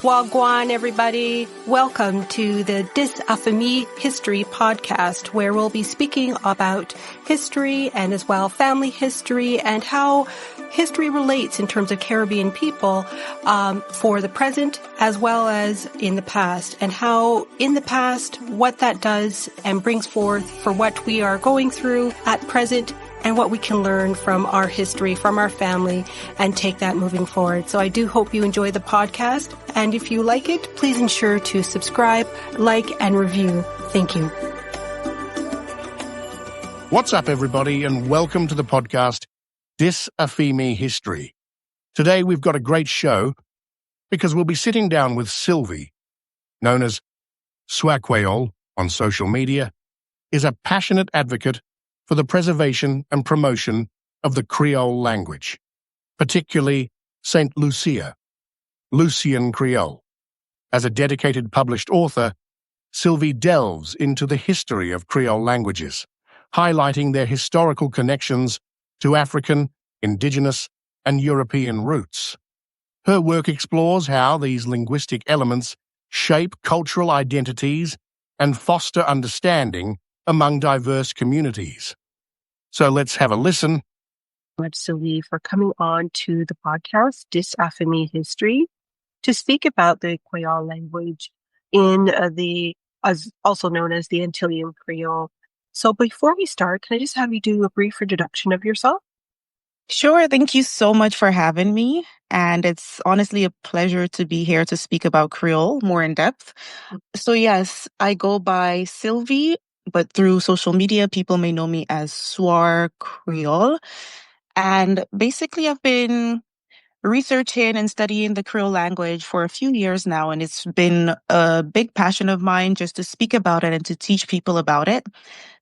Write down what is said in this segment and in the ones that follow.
Wagwan, everybody. Welcome to the Dis Affamie History podcast, where we'll be speaking about history and as well family history and how history relates in terms of Caribbean people for the present as well as in the past, and how in the past, what that does and brings forth for what we are going through at present, and what we can learn from our history, from our family, and take that moving forward. So I do hope you enjoy the podcast. And if you like it, please ensure to subscribe, like, and review. Thank you. What's up, everybody, and welcome to the podcast, Dis Affamie History. Today we've got a great show because we'll be sitting down with Sylvie, known as Creole on social media, is a passionate advocate for the preservation and promotion of the Creole language, particularly St. Lucian Creole. As a dedicated published author, Sylvie delves into the history of Creole languages, highlighting their historical connections to African, indigenous, and European roots. Her work explores how these linguistic elements shape cultural identities and foster understanding among diverse communities. So let's have a listen. Much, Sylvie, for coming on to the podcast, Dis Affamie History, to speak about the Creole language in as also known as the Antillean Creole. So before we start, can I just have you do a brief introduction of yourself? Sure. Thank you so much for having me. And it's honestly a pleasure to be here to speak about Creole more in depth. So yes, I go by Sylvie, but through social media, people may know me as Soir Creole. And basically, I've been researching and studying the Creole language for a few years now, and it's been a big passion of mine just to speak about it and to teach people about it.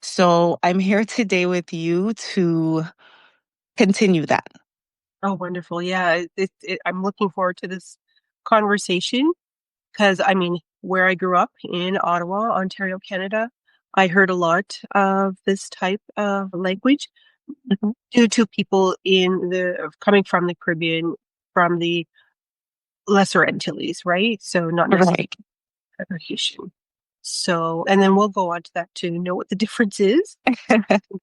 So I'm here today with you to continue that. Oh, wonderful. Yeah, I'm looking forward to this conversation because, I mean, where I grew up in Ottawa, Ontario, Canada, I heard a lot of this type of language due to people coming from the Caribbean, from the Lesser Antilles, right? So not necessarily Haitian. So, and then we'll go on to that to know what the difference is.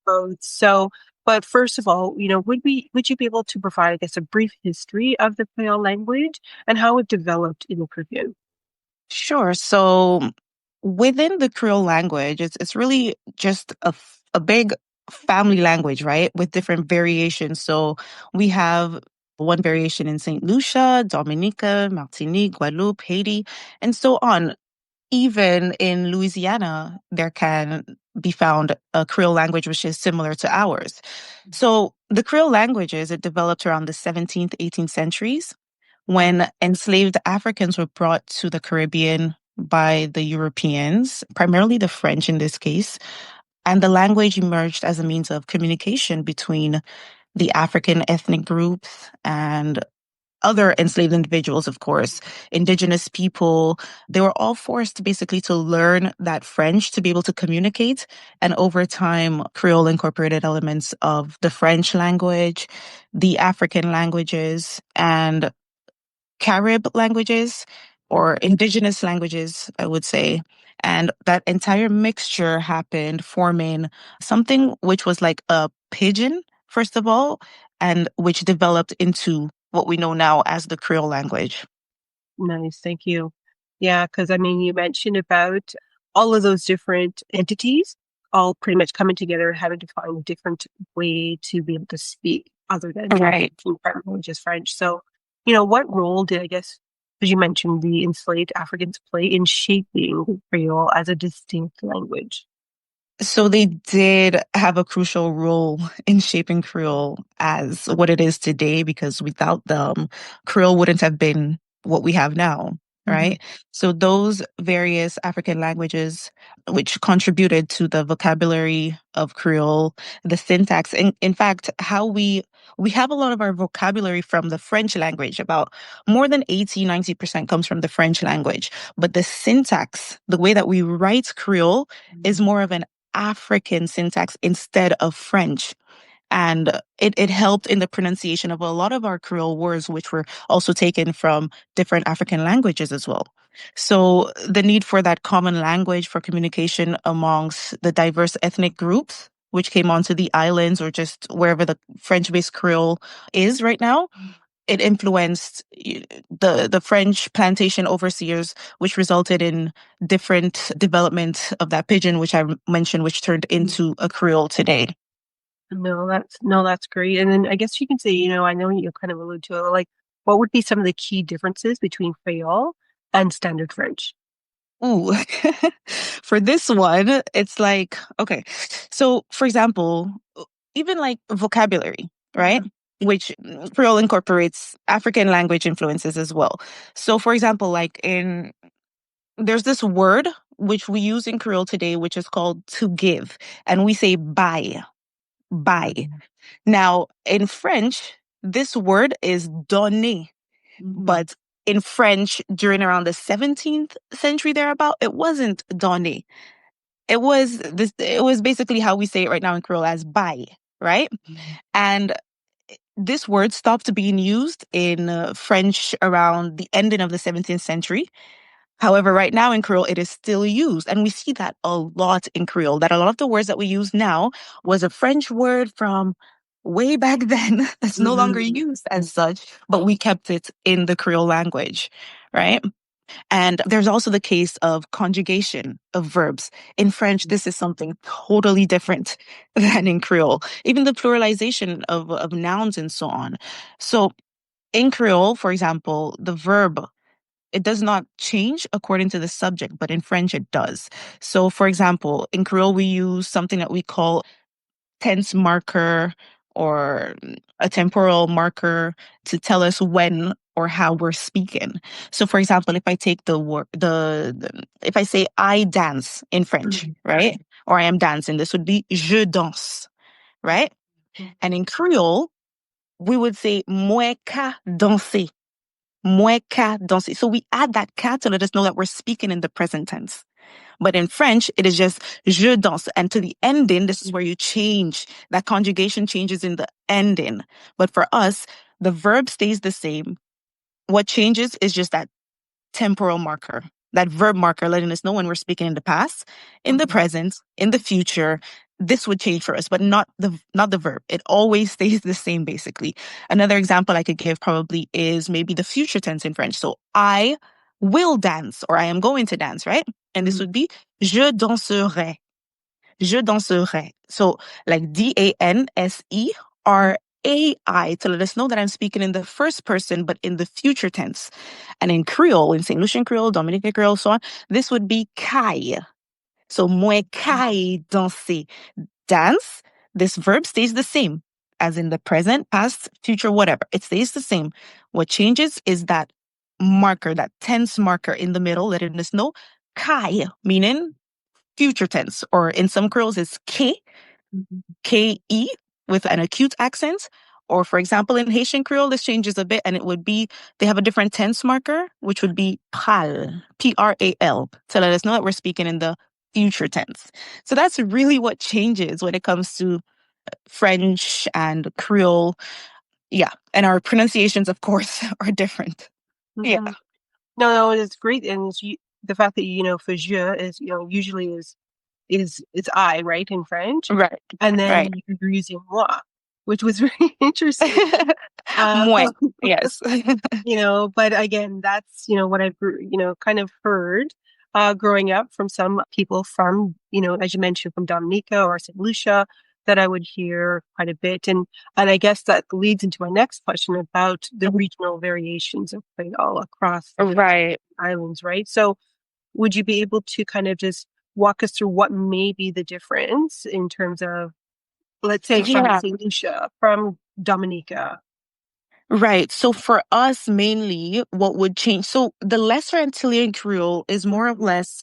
Both. So, but first of all, would you be able to provide, I guess, a brief history of the Creole language and how it developed in the Caribbean? Sure. So within the Creole language, it's really just a big family language, right? With different variations. So we have one variation in St. Lucia, Dominica, Martinique, Guadeloupe, Haiti, and so on. Even in Louisiana, there can be found a Creole language which is similar to ours. So the Creole languages, it developed around the 17th, 18th centuries when enslaved Africans were brought to the Caribbean by the Europeans, primarily the French in this case. And the language emerged as a means of communication between the African ethnic groups and other enslaved individuals, of course, indigenous people. They were all forced basically to learn that French to be able to communicate. And over time, Creole incorporated elements of the French language, the African languages, and Carib languages or indigenous languages, I would say. And that entire mixture happened, forming something which was like a pidgin, first of all, and which developed into what we know now as the Creole language. Nice. Thank you. Yeah, because I mean, you mentioned about all of those different entities all pretty much coming together and having to find a different way to be able to speak other than Right. just French. So, what role did, I guess, as you mentioned, the enslaved Africans play in shaping Creole as a distinct language? So they did have a crucial role in shaping Creole as what it is today, because without them, Creole wouldn't have been what we have now, right? So those various African languages, which contributed to the vocabulary of Creole, the syntax, and in fact, how we have a lot of our vocabulary from the French language. About more than 80-90% comes from the French language. But the syntax, the way that we write Creole, is more of an African syntax instead of French. And it helped in the pronunciation of a lot of our Creole words, which were also taken from different African languages as well. So the need for that common language for communication amongst the diverse ethnic groups, which came onto the islands or just wherever the French-based Creole is right now, it influenced the French plantation overseers, which resulted in different development of that pidgin, which I mentioned, which turned into a Creole today. No, that's great. And then I guess you can say, I know you kind of allude to it, like what would be some of the key differences between Creole and Standard French? Ooh, for this one, it's like, okay. So, for example, even like vocabulary, right? Which Creole incorporates African language influences as well. So, for example, there's this word which we use in Creole today, which is called to give, and we say buy, buy. Now, in French, this word is donner, but in French, during around the 17th century thereabout, it wasn't donner. It was basically how we say it right now in Creole as buy, right? And this word stopped being used in French around the ending of the 17th century. However, right now in Creole, it is still used. And we see that a lot in Creole, that a lot of the words that we use now was a French word from way back then that's no longer used as such, but we kept it in the Creole language, right? And there's also the case of conjugation of verbs. In French, this is something totally different than in Creole. Even the pluralization of nouns and so on. So in Creole, for example, the verb, it does not change according to the subject, but in French it does. So for example, in Creole, we use something that we call tense marker or a temporal marker to tell us when or how we're speaking. So for example, if I take the word if I say I dance in French, right? Or I am dancing, this would be je danse, right? And in Creole, we would say moi ka danser. Moi ka danser. So we add that ka to let us know that we're speaking in the present tense. But in French, it is just je danse. And to the ending, this is where you change. That conjugation changes in the ending. But for us, the verb stays the same. What changes is just that temporal marker, that verb marker, letting us know when we're speaking in the past, in the present, in the future. This would change for us, but not the verb. It always stays the same, basically. Another example I could give probably is maybe the future tense in French. So I will dance, or I am going to dance, right? And this would be je danserai. Je danserai. So like DANSERAI to let us know that I'm speaking in the first person, but in the future tense. And in Creole, in St. Lucian Creole, Dominican Creole, so on, this would be kai. So moi kai danser. Dance, this verb stays the same as in the present, past, future, whatever. It stays the same. What changes is that marker, that tense marker in the middle, letting us know kai, meaning future tense, or in some Creoles, it's K, K-E, with an acute accent. Or for example, in Haitian Creole, this changes a bit and it would be, they have a different tense marker, which would be pral, P-R-A-L, to let us know that we're speaking in the future tense. So that's really what changes when it comes to French and Creole. Yeah. And our pronunciations, of course, are different. Yeah. No, it's great. And the fact that, for je is, usually is I, right, in French. Right. And then Right. you're using moi, which was very interesting. Uh, Moi. Yes. but again, that's, what I've, kind of heard growing up from some people from, as you mentioned, from Dominica or St. Lucia, that I would hear quite a bit. And I guess that leads into my next question about the regional variations of Creole across the different Right. islands, right? So would you be able to kind of just walk us through what may be the difference in terms of, let's say, from Yeah. St. Lucia, from Dominica? Right. So for us, mainly, what would change? So the Lesser Antillean Creole is more or less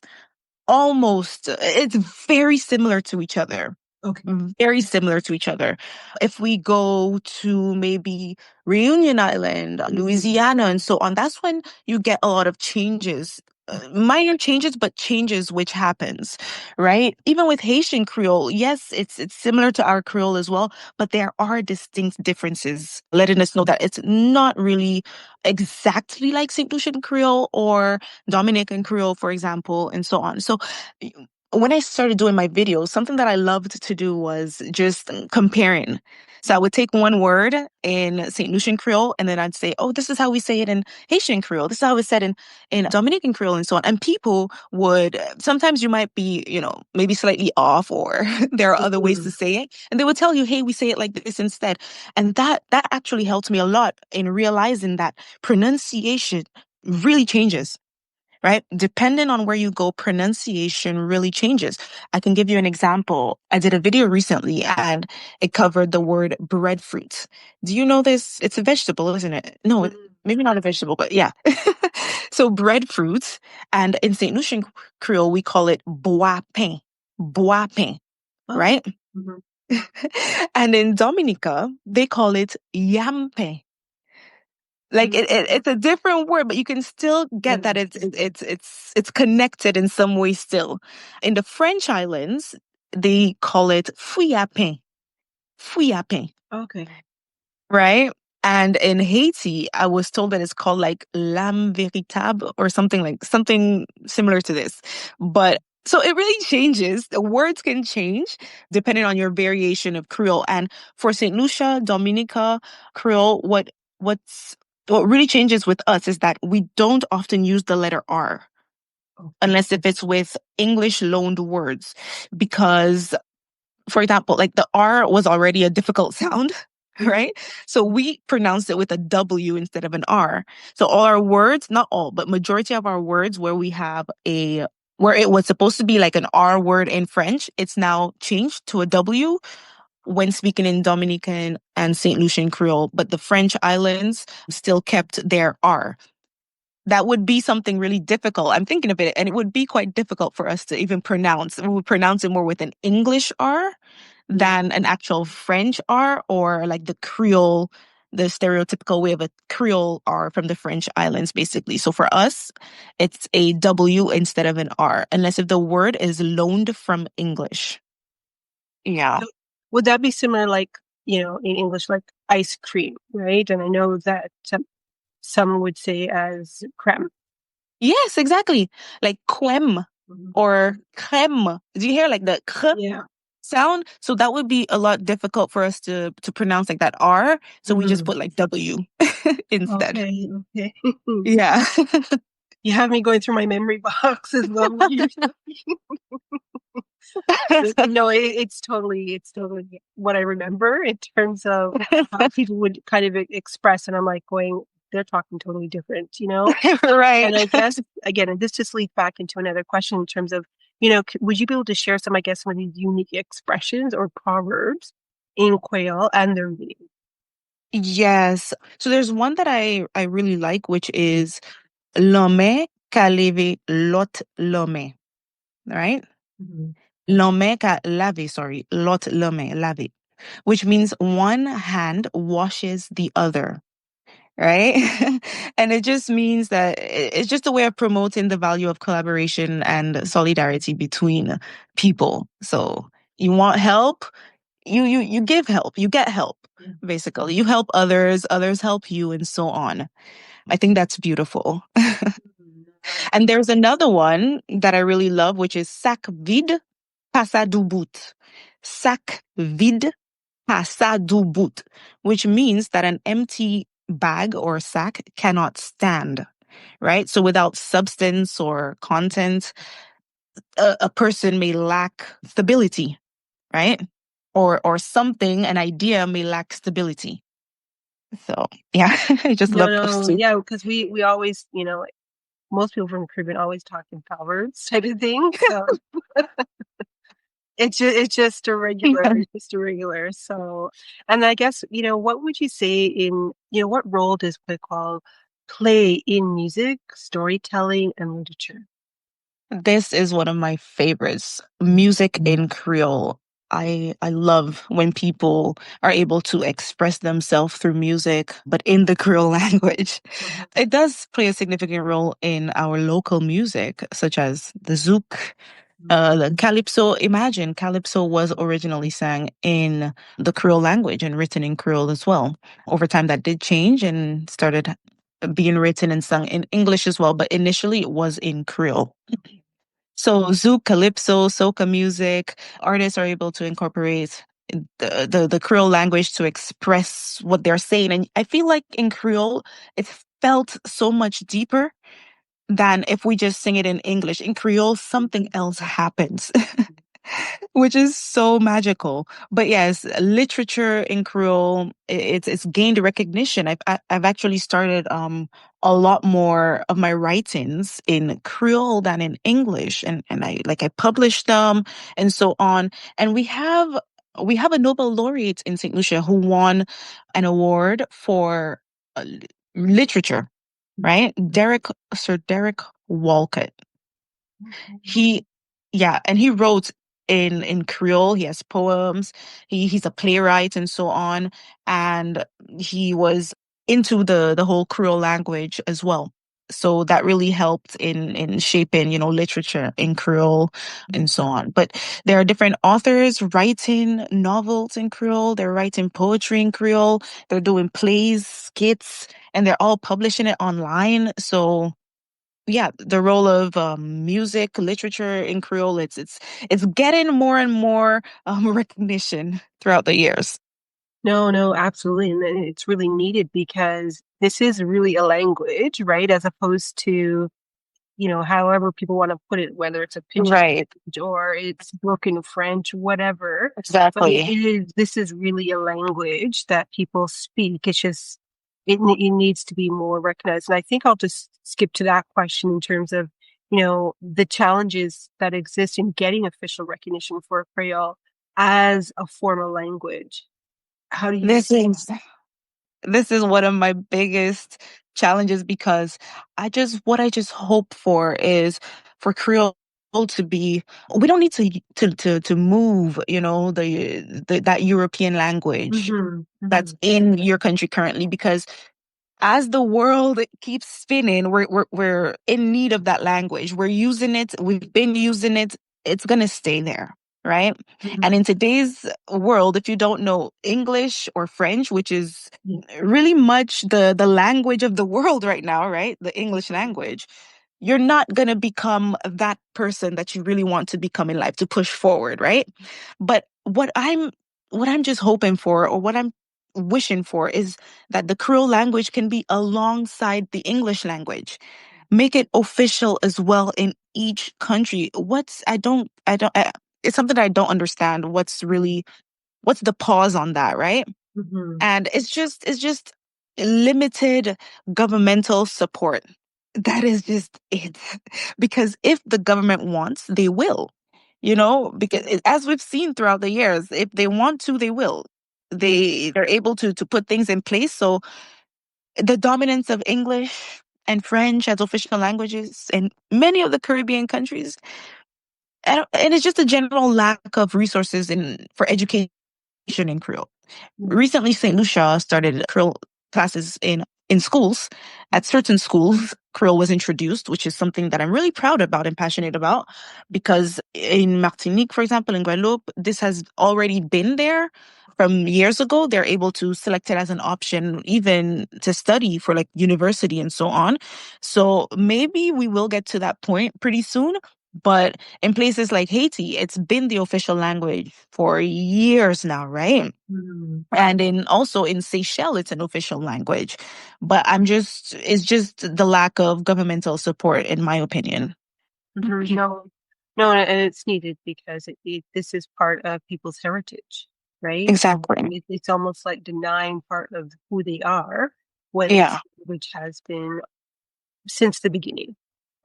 almost, it's very similar to each other. Okay. Very similar to each other. If we go to maybe Reunion Island, Louisiana, and so on, that's when you get a lot of changes minor changes, but changes which happens, right? Even with Haitian Creole, yes, it's similar to our Creole as well, but there are distinct differences, letting us know that it's not really exactly like St. Lucian Creole or Dominican Creole, for example, and so on. So when I started doing my videos, something that I loved to do was just comparing. So I would take one word in St. Lucian Creole and then I'd say, oh, this is how we say it in Haitian Creole. This is how it's said in Dominican Creole and so on. And people would, sometimes you might be, maybe slightly off or there are other ways to Mhm. say it. And they would tell you, hey, we say it like this instead. And that actually helped me a lot in realizing that pronunciation really changes, right? Depending on where you go, pronunciation really changes. I can give you an example. I did a video recently and it covered the word breadfruit. Do you know this? It's a vegetable, isn't it? No, Mhm. maybe not a vegetable, but yeah. So breadfruit, and in St. Lucian Creole, we call it bois pain, bois pain, Oh. right? Mhm. And in Dominica, they call it yam pain. Like Mhm. it's a different word, but you can still get Yeah. that it's connected in some way still. In the French islands, they call it fouillapin, fouillapin, Okay. right? And in Haiti, I was told that it's called like l'âme véritable or something similar to this. But so it really changes. The words can change depending on your variation of Creole. And for St. Lucia, Dominica, Creole, what's what really changes with us is that we don't often use the letter R Okay. unless if it's with English loaned words because for example, like the R was already a difficult sound, Mhm. right? So we pronounced it with a W instead of an R. So all our words, not all, but majority of our words where it was supposed to be like an R word in French, it's now changed to a W when speaking in Dominican and St. Lucian Creole, but the French islands still kept their R. That would be something really difficult. I'm thinking of it, and it would be quite difficult for us to even pronounce. We would pronounce it more with an English R Yeah. than an actual French R or like the Creole, the stereotypical way of a Creole R from the French islands, basically. So for us, it's a W instead of an R, unless if the word is loaned from English. Yeah. So would that be similar, like, in English, like ice cream, right? And I know that some would say as creme. Yes, exactly. Like quem Mhm. or crème. Do you hear like the k Yeah. sound? So that would be a lot difficult for us to pronounce like that R. So we just Mhm. put like W instead. Okay. Okay. Yeah. You have me going through my memory box as well. No, it's totally what I remember in terms of how people would kind of express, and I'm like going, they're talking totally different. Right. And I guess again, and this just leads back into another question in terms of, would you be able to share some, I guess, some of these unique expressions or proverbs in Creole and their meaning? Yes. So there's one that I really like, which is l'homme qu'a levé l'autre l'homme, right? Mhm. L'homme qu'a lavé, sorry, l'autre l'homme, lavé, which means one hand washes the other, right? And it just means that it's just a way of promoting the value of collaboration and solidarity between people. So you want help, you give help, you get help. Yeah. Basically, you help others, others help you, and so on. I think that's beautiful. Mhm. I like And there's another one that I really love, which is sac vide, passa du bout. Sac vide, passa du bout, which means that an empty bag or sack cannot stand, right? So without substance or content, a person may lack stability, right? Or something, an idea may lack stability. So yeah, I just No, love those no, two. yeah, because we always, most people from the Caribbean always talk in proverbs type of thing. So it's just a regular, Yeah. it's just a regular. So, and I guess, what would you say what role does Quechua play in music, storytelling, and literature? This is one of my favorites, music in Creole. I love when people are able to express themselves through music, but in the Creole language. Mhm. It does play a significant role in our local music, such as the zouk, the calypso. Imagine calypso was originally sang in the Creole language and written in Creole as well. Over time, that did change and started being written and sung in English as well, but initially it was in Creole. So zouk, calypso, soca music, artists are able to incorporate the Creole language to express what they're saying. And I feel like in Creole, it felt so much deeper than if we just sing it in English. In Creole, something else happens. Which is so magical. But yes, literature in Creole, it's gained recognition. I've actually started a lot more of my writings in Creole than in English, and I publish them and so on. And we have a Nobel laureate in St. Lucia who won an award for literature, right? Sir Derek Walcott. He, yeah, and he wrote in Creole. He has poems. He's a playwright and so on, and he was into the whole Creole language as well. So that really helped in shaping, literature in Creole and so on. But there are different authors writing novels in Creole. They're writing poetry in Creole. They're doing plays, skits, and they're all publishing it online. So yeah, the role of music, literature in Creole, it's getting more and more recognition throughout the years. No, no, absolutely. And it's really needed because this is really a language, right? As opposed to, however people want to put it, whether it's a pidgin Right, or it's broken French, whatever. But exactly. this is really a language that people speak. It's just, it needs to be more recognized. And I think I'll just skip to that question in terms of, the challenges that exist in getting official recognition for Creole as a formal language. How do you This see is this is one of my biggest challenges because what I just hope for is for Creole to be, we don't need to move, that European language hmm that's hmm in your country currently, because as the world keeps spinning, we're in need of that language. We're using it. We've been using it. It's gonna stay there, right? And hmm in today's world, if you don't know English or French, which is Yeah. really much the language of the world right now, right? The English language, you're not gonna become that person that you really want to become in life to push forward, right? But what I'm just hoping for, or what I'm wishing for, is that the Creole language can be alongside the English language. Make it official as well in each country. It's something that I don't understand. What's the pause on that, right? hmm And it's just limited governmental support. That is just it. Because if the government wants, they will. Because as we've seen throughout the years, if they want to, they will. They're able to put things in place. So the dominance of English and French as official languages in many of the Caribbean countries, and it's just a general lack of resources for education in Creole. Recently, St. Lucia started Creole classes in schools. At certain schools, Creole was introduced, which is something that I'm really proud about and passionate about, because in Martinique, for example, in Guadeloupe, this has already been there from years ago. They're able to select it as an option, even to study for like university and so on. So maybe we will get to that point pretty soon. But in places like Haiti, it's been the official language for years now, right? hmm And also in Seychelles, it's an official language. But it's just the lack of governmental support, in my opinion. No, no, and it's needed because this is part of people's heritage, right? Exactly. It's almost like denying part of who they are when this Yeah. language has been since the beginning,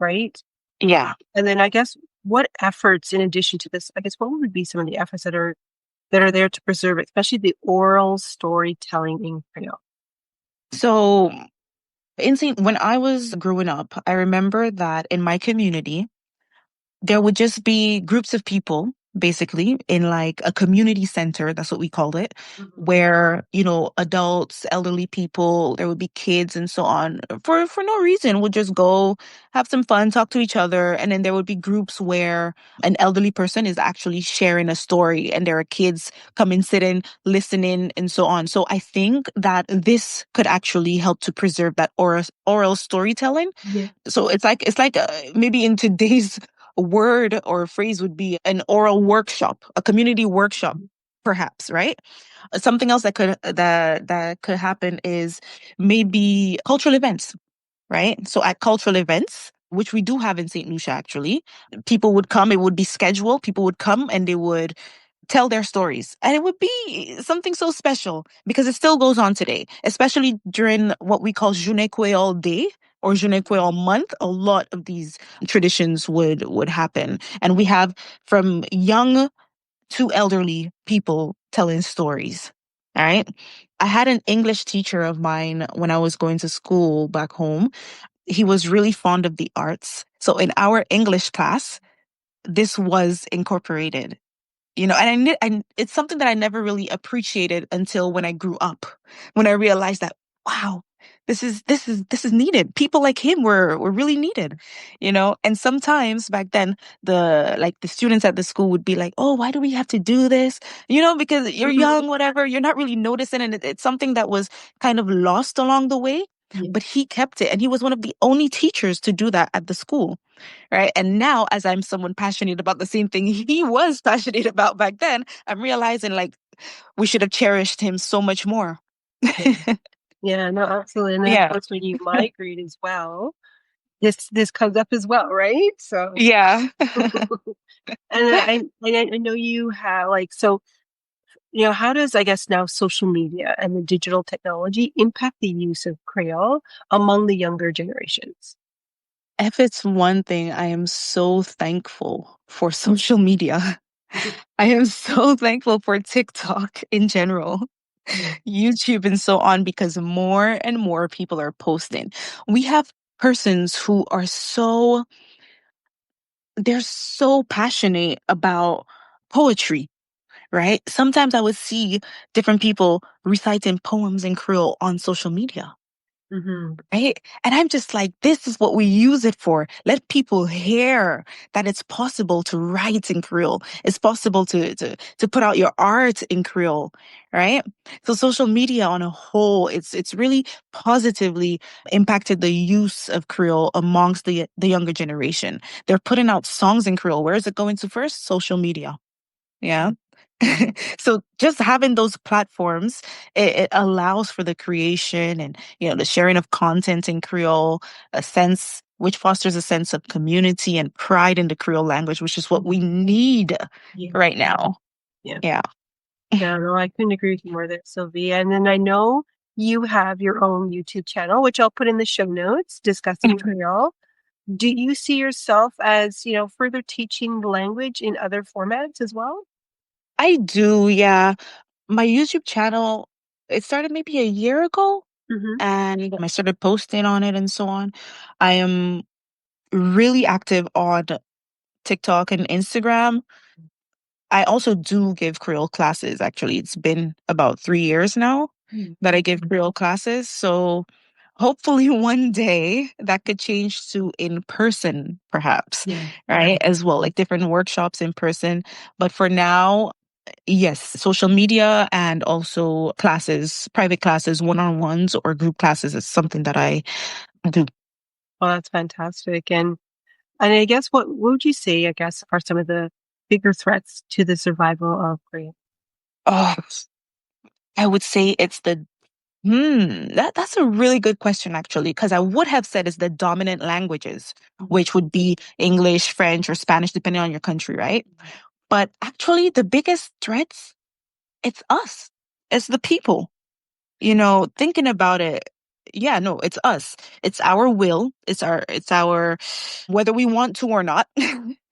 right? Yeah. And then I guess what efforts, in addition to this, I guess what would be some of the efforts that are there to preserve it, especially the oral storytelling in Creole? So when I was growing up, I remember that in my community, there would just be groups of people basically in like a community center. That's what we called it, where, adults, elderly people, there would be kids and so on for no reason would just go have some fun, talk to each other. And then there would be groups where an elderly person is actually sharing a story and there are kids coming, sitting, listening, and so on. So I think that this could actually help to preserve that oral storytelling. Yeah. So it's like maybe in today's word or phrase would be an oral workshop, a community workshop, perhaps, right? Something else that could happen is maybe cultural events, right? So at cultural events, which we do have in St. Lucia, actually, people would come. It would be scheduled. People would come and they would tell their stories. And it would be something so special because it still goes on today, especially during what we call Journée Creole Day or Journée Creole Month. A lot of these traditions would happen. And we have from young to elderly people telling stories. All right. I had an English teacher of mine when I was going to school back home. He was really fond of the arts. So in our English class, this was incorporated. And it's something that I never really appreciated until when I grew up, when I realized that, wow, this is needed. People like him were really needed. And sometimes back then, the students at the school would be like, oh, why do we have to do this? Because you're young, whatever. You're not really noticing, and it's something that was kind of lost along the way. Yeah. But he kept it, and he was one of the only teachers to do that at the school. Right. And now, as I'm someone passionate about the same thing he was passionate about back then, I'm realizing like we should have cherished him so much more. Yeah. Yeah, no, absolutely. And then of Yeah. course when you migrate as well, this comes up as well, right? So Yeah. and I know you have like so how does I guess now social media and the digital technology impact the use of Creole among the younger generations? If it's one thing, I am so thankful for social media. I am so thankful for TikTok in general, Yeah. YouTube, and so on, because more and more people are posting. We have persons who are they're so passionate about poetry, right? Sometimes I would see different people reciting poems in Creole on social media, Hmm. right? And I'm just like, this is what we use it for. Let people hear that it's possible to write in Creole. It's possible to put out your art in Creole, right? So social media on a whole, it's really positively impacted the use of Creole amongst the younger generation. They're putting out songs in Creole. Where is it going to first? Social media. Yeah. Yeah. So just having those platforms, it allows for the creation and, the sharing of content in Creole, which fosters a sense of community and pride in the Creole language, which is what we need Yeah. right now. Yeah. Yeah. Yeah, no, I couldn't agree with you more there, Sylvie. And then I know you have your own YouTube channel, which I'll put in the show notes, discussing Creole. Do you see yourself as, further teaching the language in other formats as well? I do. Yeah. My YouTube channel, it started maybe a year ago Hmm. and I started posting on it and so on. I am really active on TikTok and Instagram. I also do give Creole classes. Actually, it's been about 3 years now that I give Creole classes. So hopefully one day that could change to in person, perhaps, Yeah. right? As well, like different workshops in person. But for now, yes, social media and also classes, private classes, one-on-ones or group classes is something that I do. Well, that's fantastic. And I guess what would you say, I guess, are some of the bigger threats to the survival of Korea? Oh, I would say it's that's a really good question, actually, because I would have said it's the dominant languages, Mhm. which would be English, French, or Spanish, depending on your country, right? But actually, the biggest threats, it's us. It's the people. Thinking about it, yeah, no, it's us. It's our will. It's our whether we want to or not.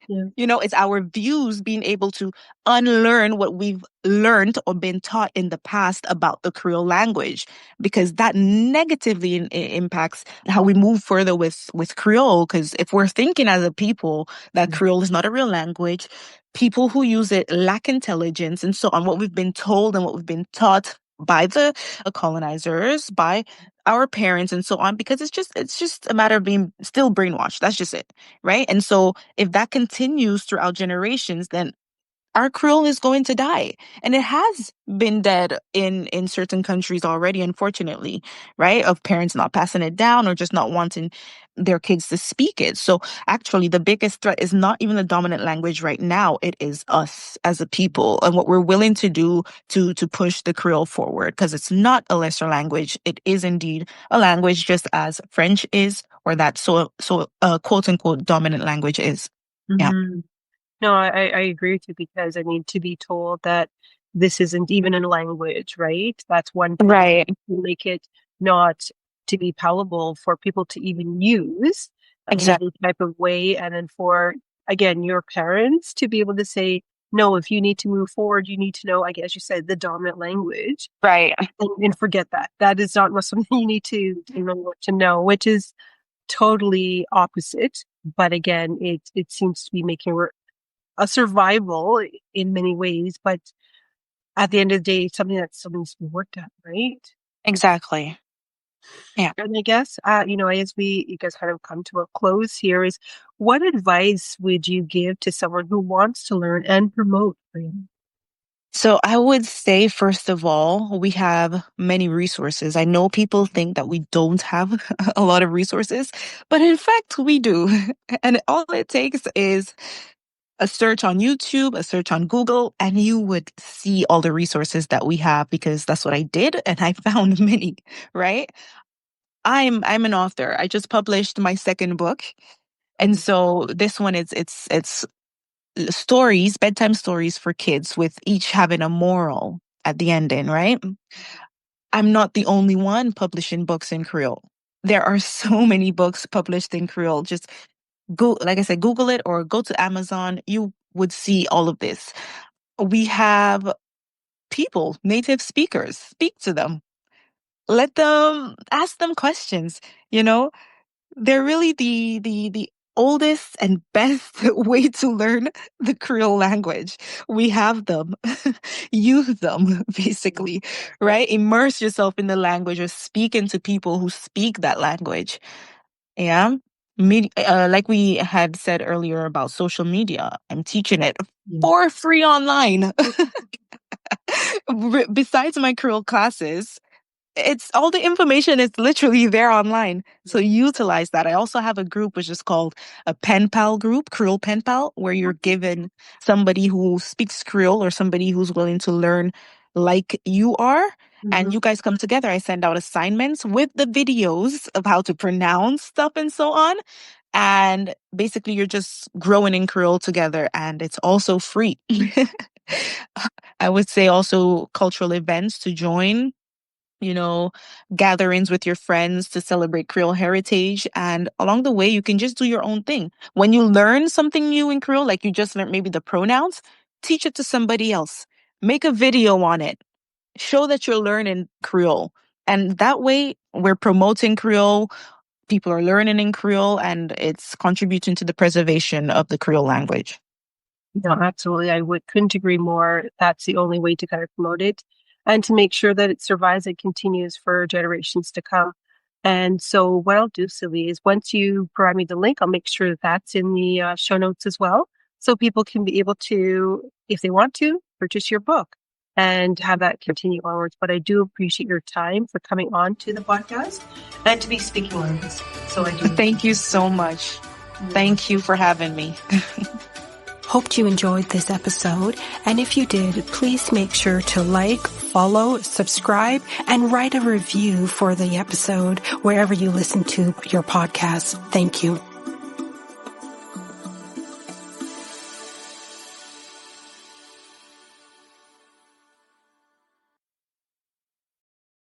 Yeah. It's our views being able to unlearn what we've learned or been taught in the past about the Creole language, because that negatively impacts how we move further with Creole. Because if we're thinking as a people that Yeah. Creole is not a real language, people who use it lack intelligence and so on, what we've been told and what we've been taught by the colonizers, by our parents and so on, because it's just a matter of being still brainwashed. That's just it, right? And so if that continues throughout generations, then our Creole is going to die. And it has been dead in certain countries already, unfortunately, right? Of parents not passing it down or just not wanting their kids to speak it. So actually the biggest threat is not even the dominant language right now. It is us as a people and what we're willing to do to push the Creole forward, because it's not a lesser language. It is indeed a language just as French is, or that quote unquote dominant language is. Yeah. Mhm. No, I agree with you because I mean to be told that this isn't even a language, right? That's one thing. Right. To make it not to be palatable for people to even use in Exactly. any type of way, and then for again your parents to be able to say, no, if you need to move forward, you need to know, I guess you said the dominant language, Right. and forget that. That is not something you need to know, which is totally opposite. But again, it seems to be making a survival in many ways, but at the end of the day, something that still needs to be worked at, right? Exactly. Yeah. And I guess, as you guys kind of come to a close here, is what advice would you give to someone who wants to learn and promote Creole? So I would say, first of all, we have many resources. I know people think that we don't have a lot of resources, but in fact, we do. And all it takes is a search on YouTube, a search on Google, and you would see all the resources that we have, because that's what I did and I found many, right? I'm an author. I just published my second book. And Mhm. so this one is it's stories, bedtime stories for kids, with each having a moral at the ending, right? I'm not the only one publishing books in Creole. There are so many books published in Creole. Just go, like I said, Google it or go to Amazon. You would see all of this. We have people, native speakers, speak to them. Let them ask them questions, you know? They're really the oldest and best way to learn the Creole language. We have them. Use them, basically, right? Immerse yourself in the language or speak into people who speak that language. Yeah. Like we had said earlier about social media, I'm teaching it Yeah. for free online. Besides my Creole classes, it's all the information is literally there online. So utilize that. I also have a group which is called a pen pal group, Creole pen pal, where you're given somebody who speaks Creole or somebody who's willing to learn like you are. And Mhm. you guys come together. I send out assignments with the videos of how to pronounce stuff and so on. And basically you're just growing in Creole together, and it's also free. I would say also cultural events to join, you know, gatherings with your friends to celebrate Creole heritage. And along the way, you can just do your own thing. When you learn something new in Creole, like you just learned maybe the pronouns, teach it to somebody else. Make a video on it. Show that you're learning Creole. And that way, we're promoting Creole. People are learning in Creole, and it's contributing to the preservation of the Creole language. No, absolutely. Couldn't agree more. That's the only way to kind of promote it and to make sure that it survives and continues for generations to come. And so what I'll do, Sylvie, is once you provide me the link, I'll make sure that that's in the show notes as well. So people can be able to, if they want to, purchase your book and have that continue onwards. But I do appreciate your time for coming on to the podcast and to be speaking on this. So I do. Thank you so much. Thank you for having me. Hoped you enjoyed this episode, and if you did, please make sure to like, follow, subscribe, and write a review for the episode wherever you listen to your podcast. Thank you.